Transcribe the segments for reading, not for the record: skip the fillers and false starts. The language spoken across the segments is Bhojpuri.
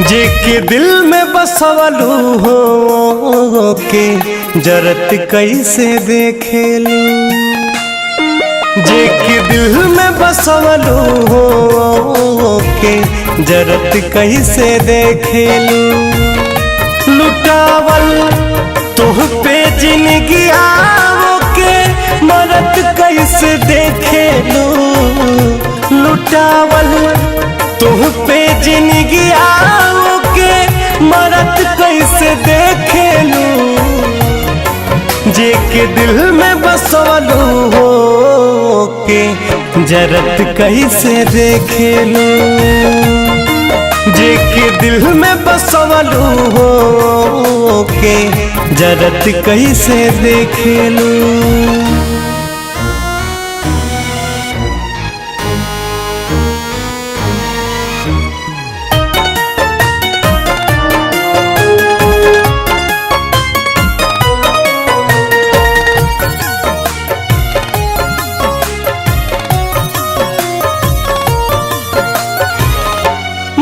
जे के दिल में बसवलू हो के जरत कैसे देखेलू। जे के दिल में बसवलू हो के जरत कैसे देखेलू। लुटावल तोह पे जिंदगी आओ के मरत कैसे देखेलू। लुटावल तोह पे जिंदगी आओ के मरत कैसे देखेलू। जे के दिल में बसवलू हो के जरत कैसे देखेलू। जे के दिल में बसवलू हो के जरत कैसे देखेलू।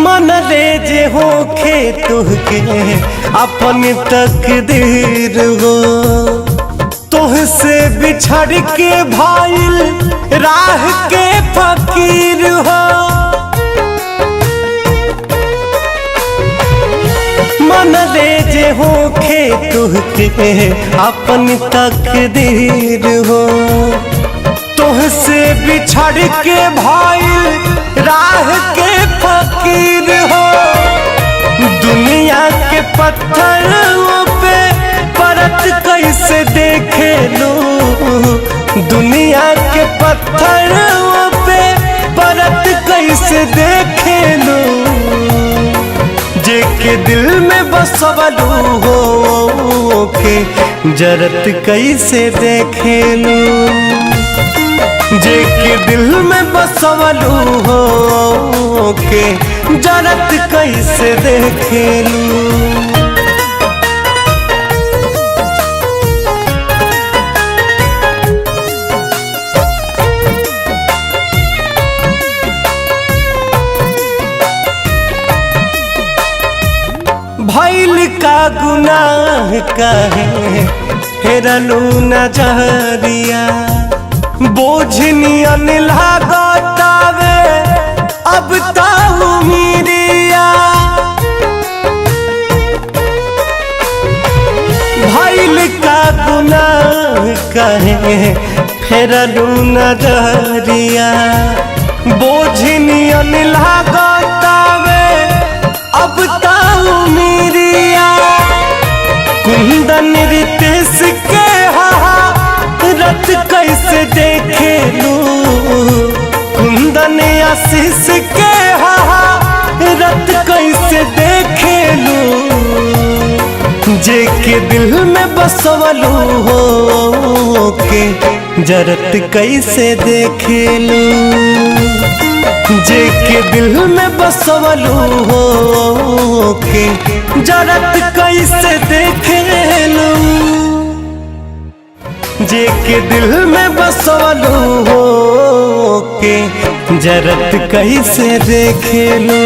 मन ले जे होखे तुहके अपन तकदीर हो। तुह से बिछड़ के भाईल राह के फकीर हो। मन ले जे होखे तुहके अपन तकदीर हो। तुह से बिछड़ के भाईल राह के फकीर हो। दुनिया के पत्थरों पे परत कैसे देखेलू। दुनिया के पत्थरों पे परत कैसे देखेलू। जे के दिल में बसवलू हो के जरत कैसे देखेलू। जे के दिल में बसवलू हो के जरत कैसे देखेलू। भइल का गुनाह काहे हेरलू नजरिया। बोझनियन लागतावे अब ताऊ मीरिया। भइल का गुनाह कहे फेरलू नजरिया। बोझनियन लागतावे अब ताऊ मीरिया। कुंदन रितेश के रत कैसे देखेलू। कुंदन आशीष के रत कैसे देखेलू। जे के दिल में बसवलू हो के जरत कैसे देखेलू। जे के दिल में बसवलू हो के जरत कैसे देखेलू। जे के दिल में बसवलू हो के जरत कैसे देखेलू।